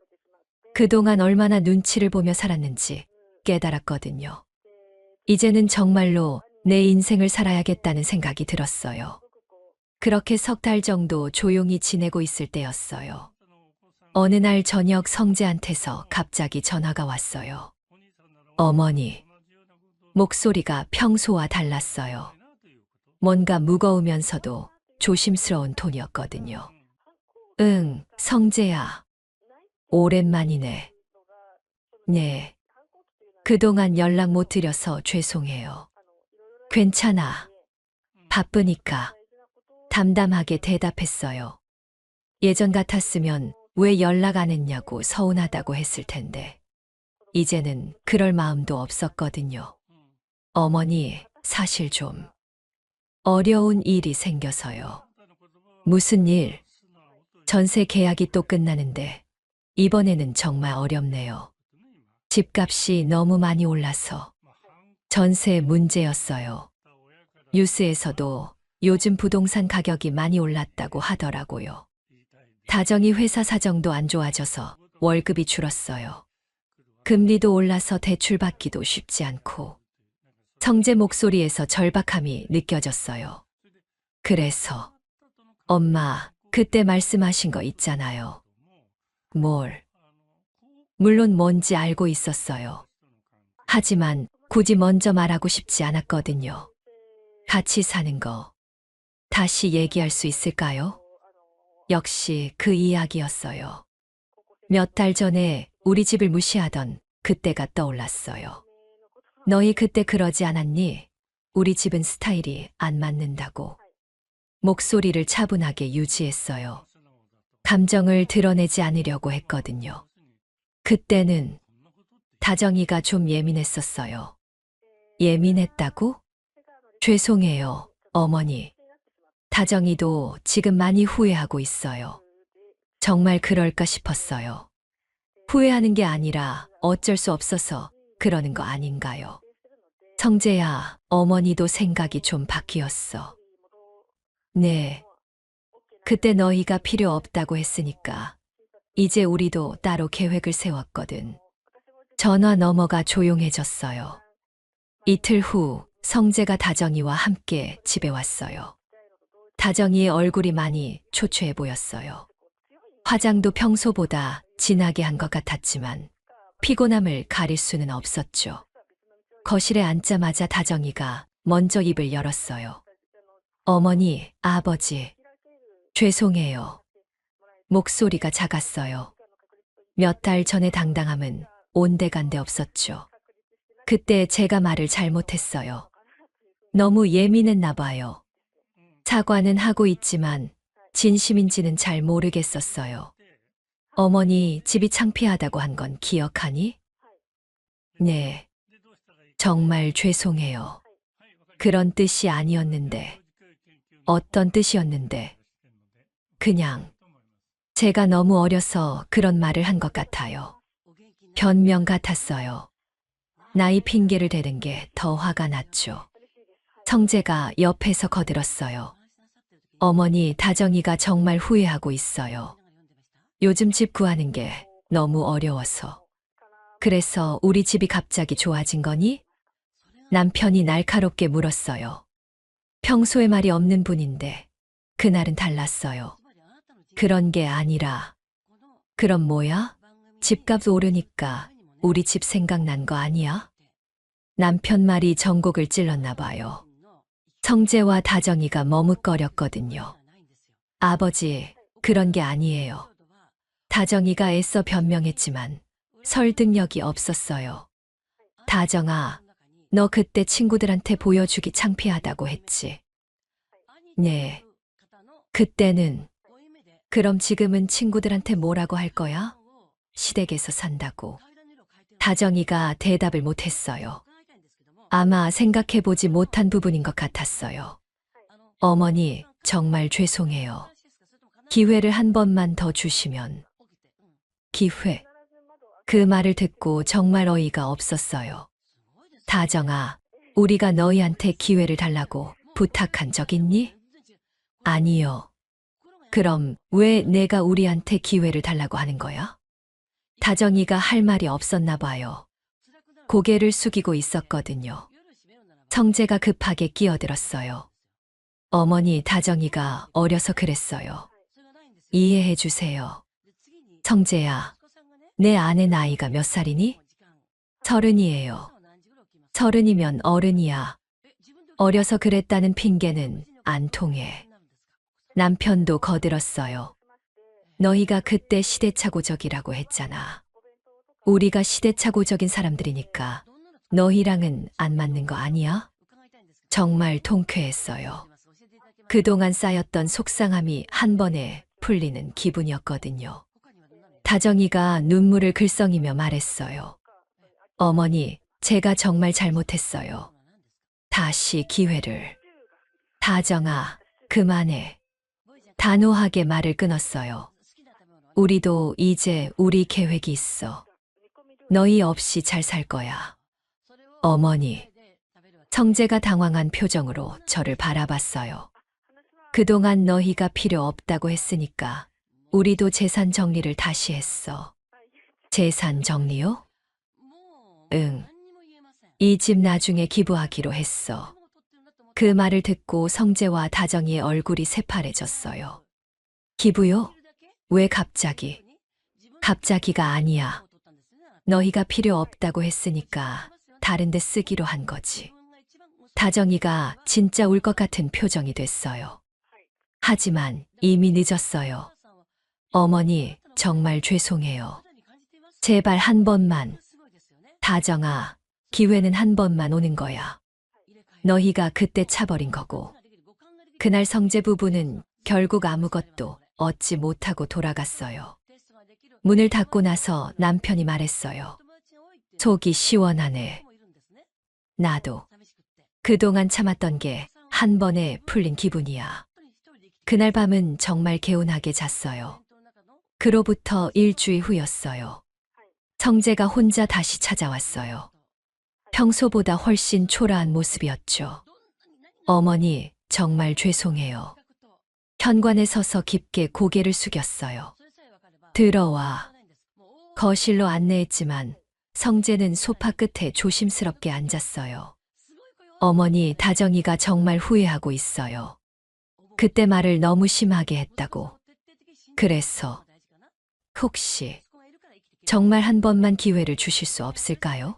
그동안 얼마나 눈치를 보며 살았는지 깨달았거든요. 이제는 정말로 내 인생을 살아야겠다는 생각이 들었어요. 그렇게 3달 정도 조용히 지내고 있을 때였어요. 어느 날 저녁 성재한테서 갑자기 전화가 왔어요. 어머니. 목소리가 평소와 달랐어요. 뭔가 무거우면서도 조심스러운 톤이었거든요. 응, 성재야. 오랜만이네. 네. 그동안 연락 못 드려서 죄송해요. 괜찮아. 바쁘니까. 담담하게 대답했어요. 예전 같았으면 왜 연락 안 했냐고 서운하다고 했을 텐데. 이제는 그럴 마음도 없었거든요. 어머니, 사실 좀 어려운 일이 생겨서요. 무슨 일? 전세 계약이 또 끝나는데 이번에는 정말 어렵네요. 집값이 너무 많이 올라서 전세 문제였어요. 뉴스에서도 요즘 부동산 가격이 많이 올랐다고 하더라고요. 다정이 회사 사정도 안 좋아져서 월급이 줄었어요. 금리도 올라서 대출 받기도 쉽지 않고 성재 목소리에서 절박함이 느껴졌어요. 그래서 엄마, 그때 말씀하신 거 있잖아요. 뭘? 물론 뭔지 알고 있었어요. 하지만 굳이 먼저 말하고 싶지 않았거든요. 같이 사는 거 다시 얘기할 수 있을까요? 역시 그 이야기였어요. 몇 달 전에 우리 집을 무시하던 그때가 떠올랐어요. 너희 그때 그러지 않았니? 우리 집은 스타일이 안 맞는다고. 목소리를 차분하게 유지했어요. 감정을 드러내지 않으려고 했거든요. 그때는 다정이가 좀 예민했었어요. 예민했다고? 죄송해요, 어머니. 다정이도 지금 많이 후회하고 있어요. 정말 그럴까 싶었어요. 후회하는 게 아니라 어쩔 수 없어서 그러는 거 아닌가요? 성재야, 어머니도 생각이 좀 바뀌었어. 네. 그때 너희가 필요 없다고 했으니까 이제 우리도 따로 계획을 세웠거든. 전화 너머가 조용해졌어요. 이틀 후 성재가 다정이와 함께 집에 왔어요. 다정이의 얼굴이 많이 초췌해 보였어요. 화장도 평소보다 진하게 한 것 같았지만 피곤함을 가릴 수는 없었죠. 거실에 앉자마자 다정이가 먼저 입을 열었어요. 어머니, 아버지, 죄송해요. 목소리가 작았어요. 몇 달 전의 당당함은 온데간데 없었죠. 그때 제가 말을 잘못했어요. 너무 예민했나 봐요. 사과는 하고 있지만 진심인지는 잘 모르겠었어요. 어머니, 집이 창피하다고 한 건 기억하니? 네. 정말 죄송해요. 그런 뜻이 아니었는데. 어떤 뜻이었는데. 그냥 제가 너무 어려서 그런 말을 한 것 같아요. 변명 같았어요. 나이 핑계를 대는 게 더 화가 났죠. 성재가 옆에서 거들었어요. 어머니, 다정이가 정말 후회하고 있어요. 요즘 집 구하는 게 너무 어려워서. 그래서 우리 집이 갑자기 좋아진 거니? 남편이 날카롭게 물었어요. 평소에 말이 없는 분인데 그날은 달랐어요. 그런 게 아니라. 그럼 뭐야? 집값 오르니까 우리 집 생각난 거 아니야? 남편 말이 전곡을 찔렀나 봐요. 성재와 다정이가 머뭇거렸거든요. 아버지, 그런 게 아니에요. 다정이가 애써 변명했지만 설득력이 없었어요. 다정아, 너 그때 친구들한테 보여주기 창피하다고 했지. 네. 그때는 그럼 지금은 친구들한테 뭐라고 할 거야? 시댁에서 산다고. 다정이가 대답을 못했어요. 아마 생각해보지 못한 부분인 것 같았어요. 어머니, 정말 죄송해요. 기회를 한 번만 더 주시면. 기회. 그 말을 듣고 정말 어이가 없었어요. 다정아, 우리가 너희한테 기회를 달라고 부탁한 적 있니? 아니요. 그럼 왜 내가 우리한테 기회를 달라고 하는 거야? 다정이가 할 말이 없었나 봐요. 고개를 숙이고 있었거든요. 성재가 급하게 끼어들었어요. 어머니, 다정이가 어려서 그랬어요. 이해해 주세요. 성재야, 내 아내 나이가 몇 살이니? 30이에요. 30이면 어른이야. 어려서 그랬다는 핑계는 안 통해. 남편도 거들었어요. 너희가 그때 시대착오적이라고 했잖아. 우리가 시대착오적인 사람들이니까 너희랑은 안 맞는 거 아니야? 정말 통쾌했어요. 그동안 쌓였던 속상함이 한 번에 풀리는 기분이었거든요. 다정이가 눈물을 글썽이며 말했어요. 어머니, 제가 정말 잘못했어요. 다시 기회를. 다정아, 그만해. 단호하게 말을 끊었어요. 우리도 이제 우리 계획이 있어. 너희 없이 잘 살 거야. 어머니. 성재가 당황한 표정으로 저를 바라봤어요. 그동안 너희가 필요 없다고 했으니까 우리도 재산 정리를 다시 했어. 재산 정리요? 응. 이 집 나중에 기부하기로 했어. 그 말을 듣고 성재와 다정이의 얼굴이 새파래졌어요. 기부요? 왜 갑자기? 갑자기가 아니야. 너희가 필요 없다고 했으니까 다른 데 쓰기로 한 거지. 다정이가 진짜 울 것 같은 표정이 됐어요. 하지만 이미 늦었어요. 어머니, 정말 죄송해요. 제발 한 번만. 다정아, 기회는 한 번만 오는 거야. 너희가 그때 차버린 거고. 그날 성재 부부는 결국 아무것도 얻지 못하고 돌아갔어요. 문을 닫고 나서 남편이 말했어요. 속이 시원하네. 나도. 그동안 참았던 게 한 번에 풀린 기분이야. 그날 밤은 정말 개운하게 잤어요. 그로부터 일주일 후였어요. 성재가 혼자 다시 찾아왔어요. 평소보다 훨씬 초라한 모습이었죠. 어머니, 정말 죄송해요. 현관에 서서 깊게 고개를 숙였어요. 들어와. 거실로 안내했지만 성재는 소파 끝에 조심스럽게 앉았어요. 어머니, 다정이가 정말 후회하고 있어요. 그때 말을 너무 심하게 했다고. 그래서 혹시 정말 한 번만 기회를 주실 수 없을까요?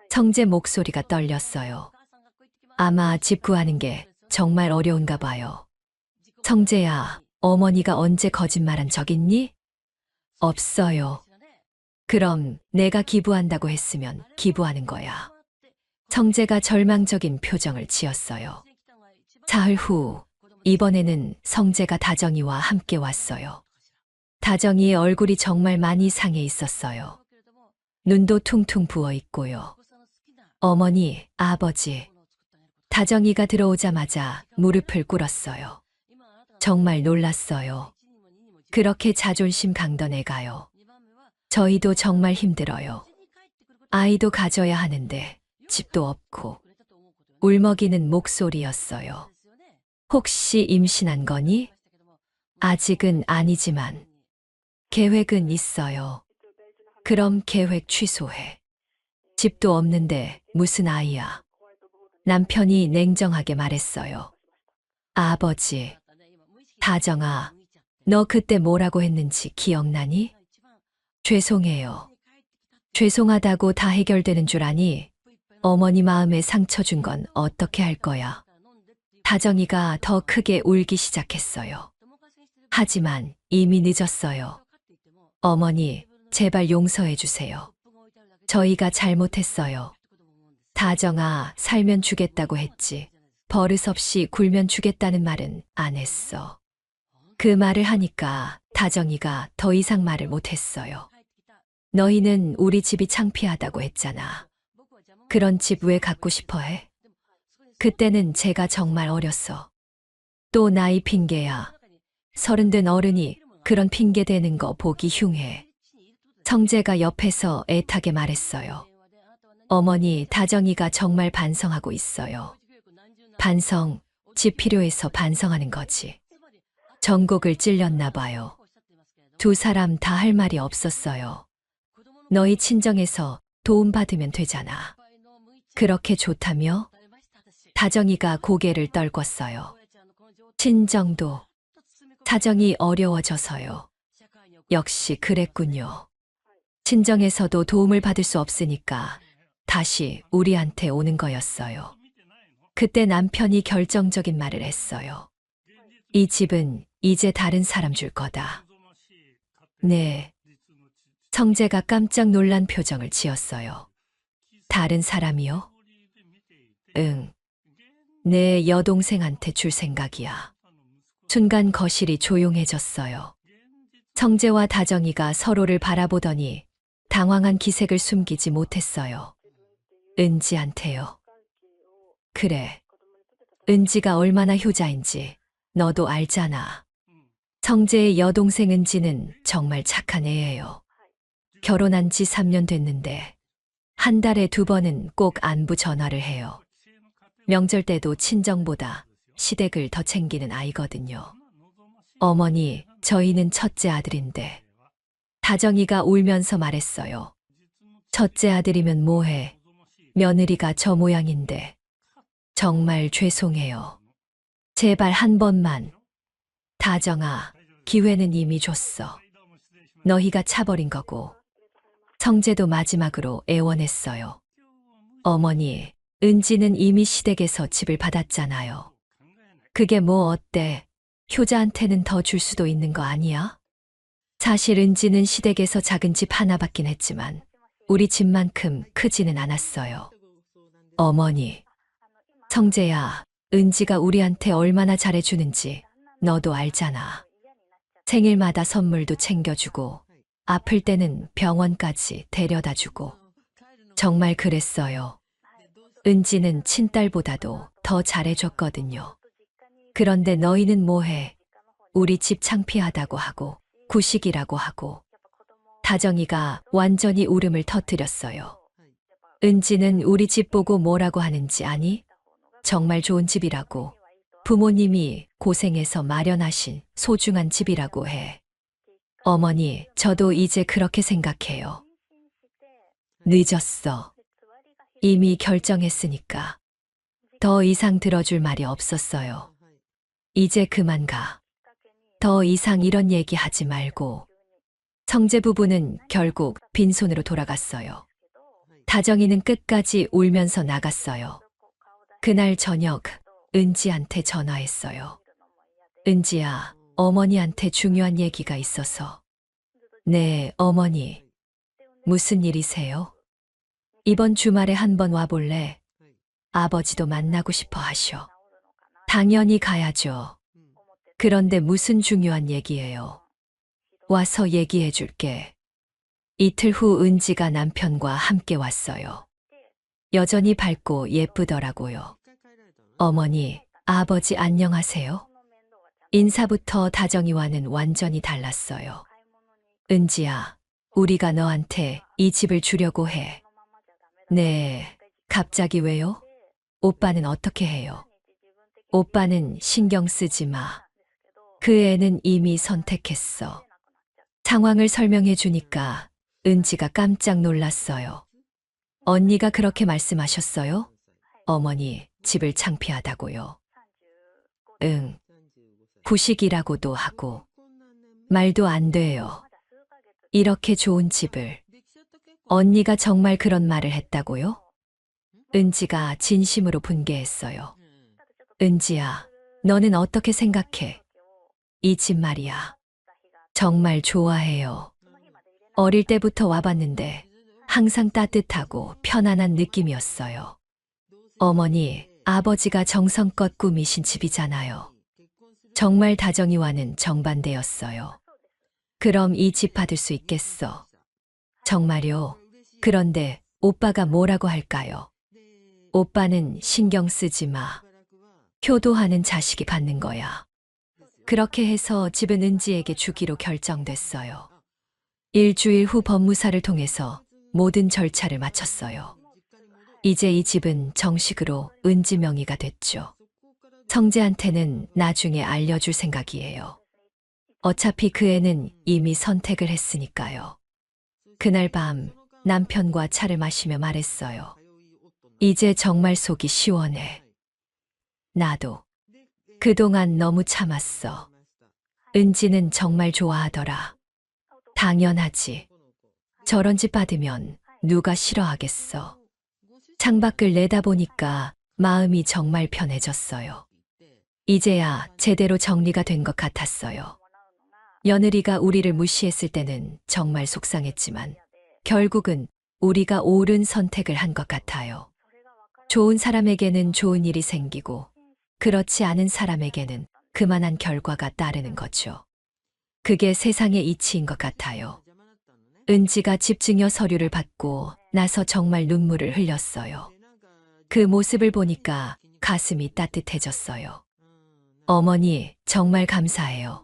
성재 목소리가 떨렸어요. 아마 집 구하는 게 정말 어려운가 봐요. 성재야, 어머니가 언제 거짓말한 적 있니? 없어요. 그럼 내가 기부한다고 했으면 기부하는 거야. 성재가 절망적인 표정을 지었어요. 사흘 후, 이번에는 성재가 다정이와 함께 왔어요. 다정이의 얼굴이 정말 많이 상해 있었어요. 눈도 퉁퉁 부어 있고요. 어머니, 아버지. 다정이가 들어오자마자 무릎을 꿇었어요. 정말 놀랐어요. 그렇게 자존심 강던 애가요. 저희도 정말 힘들어요. 아이도 가져야 하는데 집도 없고. 울먹이는 목소리였어요. 혹시 임신한 거니? 아직은 아니지만 계획은 있어요. 그럼 계획 취소해. 집도 없는데 무슨 아이야. 남편이 냉정하게 말했어요. 아버지, 다정아, 너 그때 뭐라고 했는지 기억나니? 죄송해요. 죄송하다고 다 해결되는 줄 아니? 어머니 마음에 상처 준 건 어떻게 할 거야? 다정이가 더 크게 울기 시작했어요. 하지만 이미 늦었어요. 어머니, 제발 용서해 주세요. 저희가 잘못했어요. 다정아, 살면 주겠다고 했지. 버릇없이 굴면 주겠다는 말은 안 했어. 그 말을 하니까 다정이가 더 이상 말을 못했어요. 너희는 우리 집이 창피하다고 했잖아. 그런 집 왜 갖고 싶어 해? 그때는 제가 정말 어렸어. 또 나이 핑계야. 30된 어른이 그런 핑계 대는 거 보기 흉해. 성재가 옆에서 애타게 말했어요. 어머니, 다정이가 정말 반성하고 있어요. 반성, 집 필요해서 반성하는 거지. 전곡을 찔렸나 봐요. 두 사람 다 할 말이 없었어요. 너희 친정에서 도움받으면 되잖아. 그렇게 좋다며? 다정이가 고개를 떨궜어요. 친정도 사정이 어려워져서요. 역시 그랬군요. 친정에서도 도움을 받을 수 없으니까 다시 우리한테 오는 거였어요. 그때 남편이 결정적인 말을 했어요. 이 집은 이제 다른 사람 줄 거다. 네. 성재가 깜짝 놀란 표정을 지었어요. 다른 사람이요? 응. 내 여동생한테 줄 생각이야. 순간 거실이 조용해졌어요. 성재와 다정이가 서로를 바라보더니 당황한 기색을 숨기지 못했어요. 은지한테요. 그래. 은지가 얼마나 효자인지 너도 알잖아. 성재의 여동생 은지는 정말 착한 애예요. 결혼한 지 3년 됐는데 한 달에 2번은 꼭 안부 전화를 해요. 명절 때도 친정보다 시댁을 더 챙기는 아이거든요. 어머니, 저희는 첫째 아들인데. 다정이가 울면서 말했어요. 첫째 아들이면 뭐해. 며느리가 저 모양인데. 정말 죄송해요. 제발 한 번만. 다정아, 기회는 이미 줬어. 너희가 차버린 거고. 성재도 마지막으로 애원했어요. 어머니, 은지는 이미 시댁에서 집을 받았잖아요. 그게 뭐 어때? 효자한테는 더 줄 수도 있는 거 아니야? 사실 은지는 시댁에서 작은 집 하나 받긴 했지만 우리 집만큼 크지는 않았어요. 어머니, 성재야, 은지가 우리한테 얼마나 잘해주는지 너도 알잖아. 생일마다 선물도 챙겨주고 아플 때는 병원까지 데려다주고 정말 그랬어요. 은지는 친딸보다도 더 잘해줬거든요. 그런데 너희는 뭐해? 우리 집 창피하다고 하고 구식이라고 하고. 다정이가 완전히 울음을 터뜨렸어요. 은지는 우리 집 보고 뭐라고 하는지 아니? 정말 좋은 집이라고. 부모님이 고생해서 마련하신 소중한 집이라고 해. 어머니, 저도 이제 그렇게 생각해요. 늦었어. 이미 결정했으니까. 더 이상 들어줄 말이 없었어요. 이제 그만 가. 더 이상 이런 얘기 하지 말고. 성재 부부는 결국 빈손으로 돌아갔어요. 다정이는 끝까지 울면서 나갔어요. 그날 저녁 은지한테 전화했어요. 은지야, 어머니한테 중요한 얘기가 있어서. 네, 어머니. 무슨 일이세요? 이번 주말에 한번 와볼래? 아버지도 만나고 싶어 하셔. 당연히 가야죠. 그런데 무슨 중요한 얘기예요? 와서 얘기해 줄게. 이틀 후 은지가 남편과 함께 왔어요. 여전히 밝고 예쁘더라고요. 어머니, 아버지 안녕하세요? 인사부터 다정이와는 완전히 달랐어요. 은지야, 우리가 너한테 이 집을 주려고 해. 네, 갑자기 왜요? 오빠는 어떻게 해요? 오빠는 신경 쓰지 마. 그 애는 이미 선택했어. 상황을 설명해 주니까 은지가 깜짝 놀랐어요. 언니가 그렇게 말씀하셨어요? 어머니, 집을 창피하다고요. 응. 구식이라고도 하고. 말도 안 돼요. 이렇게 좋은 집을. 언니가 정말 그런 말을 했다고요? 은지가 진심으로 분개했어요. 은지야, 너는 어떻게 생각해? 이 집 말이야. 정말 좋아해요. 어릴 때부터 와봤는데 항상 따뜻하고 편안한 느낌이었어요. 어머니, 아버지가 정성껏 꾸미신 집이잖아요. 정말 다정이와는 정반대였어요. 그럼 이 집 받을 수 있겠어? 정말요? 그런데 오빠가 뭐라고 할까요? 오빠는 신경 쓰지 마. 효도하는 자식이 받는 거야. 그렇게 해서 집은 은지에게 주기로 결정됐어요. 일주일 후 법무사를 통해서 모든 절차를 마쳤어요. 이제 이 집은 정식으로 은지 명의가 됐죠. 성재한테는 나중에 알려줄 생각이에요. 어차피 그 애는 이미 선택을 했으니까요. 그날 밤 남편과 차를 마시며 말했어요. 이제 정말 속이 시원해. 나도 그동안 너무 참았어. 은지는 정말 좋아하더라. 당연하지. 저런 집 받으면 누가 싫어하겠어. 창밖을 내다보니까 마음이 정말 편해졌어요. 이제야 제대로 정리가 된 것 같았어요. 며느리가 우리를 무시했을 때는 정말 속상했지만 결국은 우리가 옳은 선택을 한 것 같아요. 좋은 사람에게는 좋은 일이 생기고 그렇지 않은 사람에게는 그만한 결과가 따르는 거죠. 그게 세상의 이치인 것 같아요. 은지가 집증여 서류를 받고 나서 정말 눈물을 흘렸어요. 그 모습을 보니까 가슴이 따뜻해졌어요. 어머니, 정말 감사해요.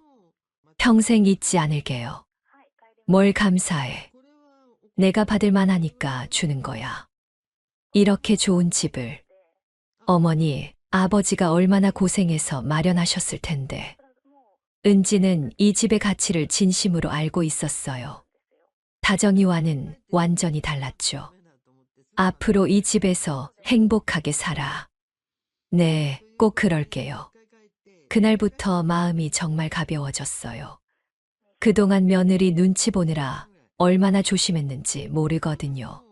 평생 잊지 않을게요. 뭘 감사해. 내가 받을 만하니까 주는 거야. 이렇게 좋은 집을. 어머니, 아버지가 얼마나 고생해서 마련하셨을 텐데. 은지는 이 집의 가치를 진심으로 알고 있었어요. 다정이와는 완전히 달랐죠. 앞으로 이 집에서 행복하게 살아. 네, 꼭 그럴게요. 그날부터 마음이 정말 가벼워졌어요. 그동안 며느리 눈치 보느라 얼마나 조심했는지 모르거든요.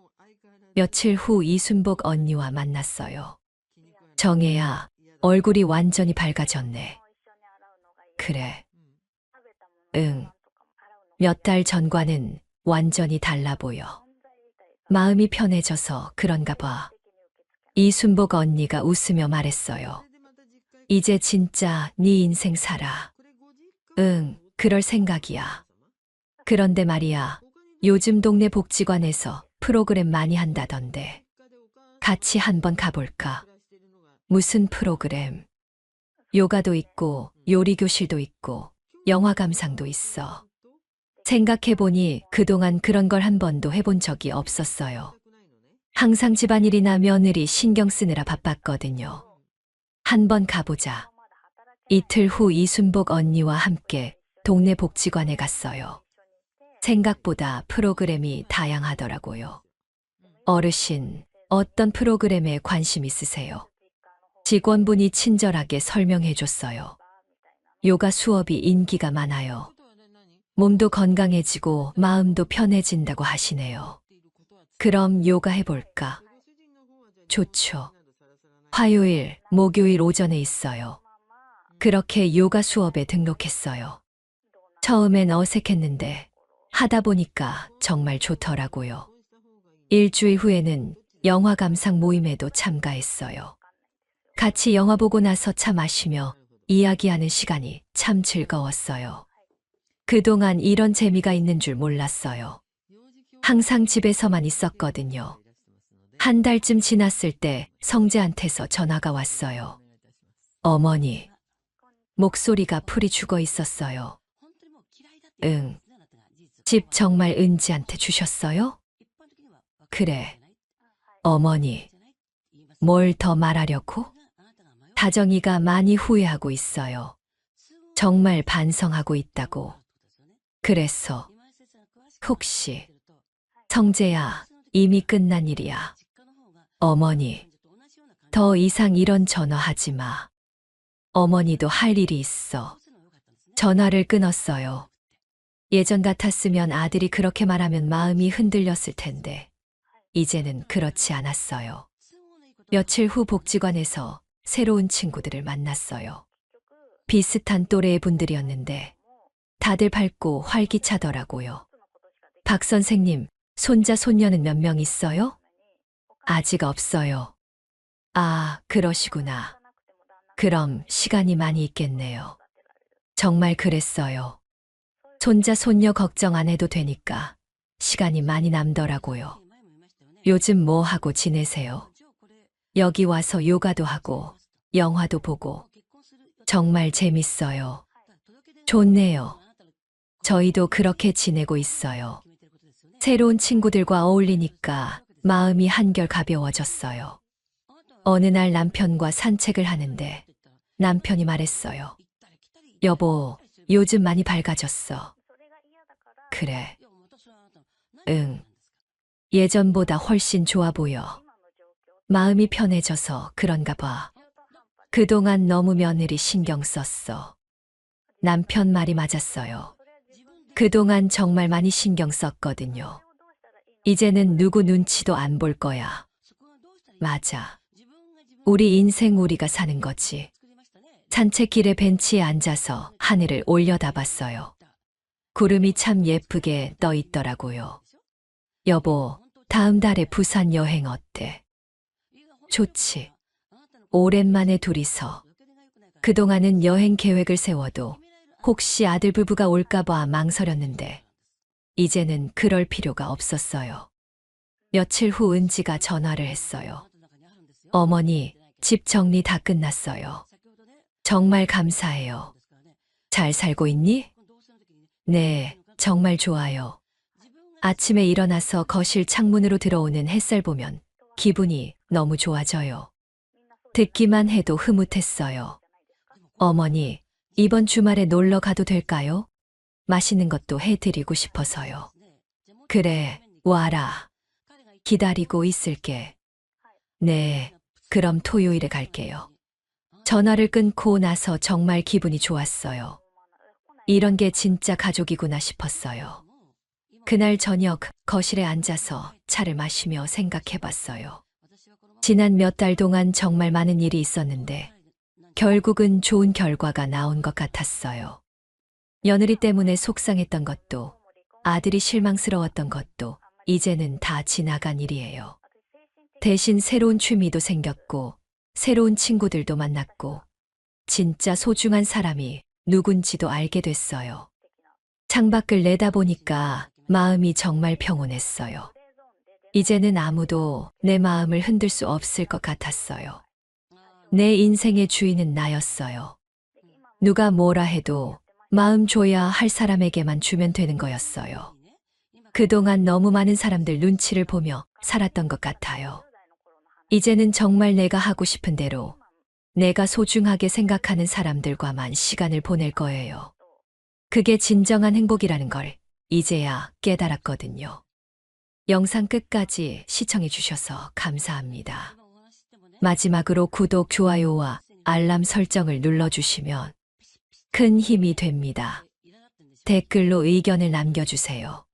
며칠 후 이순복 언니와 만났어요. 정혜야, 얼굴이 완전히 밝아졌네. 그래. 응. 몇 달 전과는 완전히 달라 보여. 마음이 편해져서 그런가 봐. 이순복 언니가 웃으며 말했어요. 이제 진짜 네 인생 살아. 응, 그럴 생각이야. 그런데 말이야, 요즘 동네 복지관에서 프로그램 많이 한다던데. 같이 한번 가볼까? 무슨 프로그램? 요가도 있고, 요리 교실도 있고, 영화 감상도 있어. 생각해보니 그동안 그런 걸 한 번도 해본 적이 없었어요. 항상 집안일이나 며느리 신경 쓰느라 바빴거든요. 한번 가보자. 이틀 후 이순복 언니와 함께 동네 복지관에 갔어요. 생각보다 프로그램이 다양하더라고요. 어르신, 어떤 프로그램에 관심 있으세요? 직원분이 친절하게 설명해 줬어요. 요가 수업이 인기가 많아요. 몸도 건강해지고 마음도 편해진다고 하시네요. 그럼 요가 해볼까? 좋죠. 화요일, 목요일 오전에 있어요. 그렇게 요가 수업에 등록했어요. 처음엔 어색했는데 하다 보니까 정말 좋더라고요. 일주일 후에는 영화 감상 모임에도 참가했어요. 같이 영화 보고 나서 차 마시며 이야기하는 시간이 참 즐거웠어요. 그동안 이런 재미가 있는 줄 몰랐어요. 항상 집에서만 있었거든요. 한 달쯤 지났을 때 성재한테서 전화가 왔어요. 어머니, 목소리가 풀이 죽어 있었어요. 응. 집 정말 은지한테 주셨어요? 그래. 어머니, 뭘 더 말하려고? 다정이가 많이 후회하고 있어요. 정말 반성하고 있다고. 그래서 혹시 성재야, 이미 끝난 일이야. 어머니, 더 이상 이런 전화하지 마. 어머니도 할 일이 있어. 전화를 끊었어요. 예전 같았으면 아들이 그렇게 말하면 마음이 흔들렸을 텐데 이제는 그렇지 않았어요. 며칠 후 복지관에서 새로운 친구들을 만났어요. 비슷한 또래의 분들이었는데 다들 밝고 활기차더라고요. 박 선생님, 손자 손녀는 몇 명 있어요? 아직 없어요. 아, 그러시구나. 그럼 시간이 많이 있겠네요. 정말 그랬어요. 손자, 손녀 걱정 안 해도 되니까 시간이 많이 남더라고요. 요즘 뭐 하고 지내세요? 여기 와서 요가도 하고 영화도 보고 정말 재밌어요. 좋네요. 저희도 그렇게 지내고 있어요. 새로운 친구들과 어울리니까 마음이 한결 가벼워졌어요. 어느 날 남편과 산책을 하는데 남편이 말했어요. 여보, 요즘 많이 밝아졌어. 그래. 응. 예전보다 훨씬 좋아 보여. 마음이 편해져서 그런가 봐. 그동안 너무 며느리 신경 썼어. 남편 말이 맞았어요. 그동안 정말 많이 신경 썼거든요. 이제는 누구 눈치도 안 볼 거야. 맞아. 우리 인생 우리가 사는 거지. 산책길에 벤치에 앉아서 하늘을 올려다봤어요. 구름이 참 예쁘게 떠 있더라고요. 여보, 다음 달에 부산 여행 어때? 좋지. 오랜만에 둘이서. 그동안은 여행 계획을 세워도 혹시 아들 부부가 올까봐 망설였는데 이제는 그럴 필요가 없었어요. 며칠 후 은지가 전화를 했어요. 어머니, 집 정리 다 끝났어요. 정말 감사해요. 잘 살고 있니? 네, 정말 좋아요. 아침에 일어나서 거실 창문으로 들어오는 햇살 보면 기분이 너무 좋아져요. 듣기만 해도 흐뭇했어요. 어머니, 이번 주말에 놀러 가도 될까요? 맛있는 것도 해드리고 싶어서요. 그래, 와라. 기다리고 있을게. 네, 그럼 토요일에 갈게요. 전화를 끊고 나서 정말 기분이 좋았어요. 이런 게 진짜 가족이구나 싶었어요. 그날 저녁 거실에 앉아서 차를 마시며 생각해봤어요. 지난 몇 달 동안 정말 많은 일이 있었는데 결국은 좋은 결과가 나온 것 같았어요. 며느리 때문에 속상했던 것도 아들이 실망스러웠던 것도 이제는 다 지나간 일이에요. 대신 새로운 취미도 생겼고 새로운 친구들도 만났고 진짜 소중한 사람이 누군지도 알게 됐어요. 창밖을 내다보니까 마음이 정말 평온했어요. 이제는 아무도 내 마음을 흔들 수 없을 것 같았어요. 내 인생의 주인은 나였어요. 누가 뭐라 해도 마음 줘야 할 사람에게만 주면 되는 거였어요. 그동안 너무 많은 사람들 눈치를 보며 살았던 것 같아요. 이제는 정말 내가 하고 싶은 대로 내가 소중하게 생각하는 사람들과만 시간을 보낼 거예요. 그게 진정한 행복이라는 걸 이제야 깨달았거든요. 영상 끝까지 시청해 주셔서 감사합니다. 마지막으로 구독, 좋아요와 알람 설정을 눌러주시면 큰 힘이 됩니다. 댓글로 의견을 남겨주세요.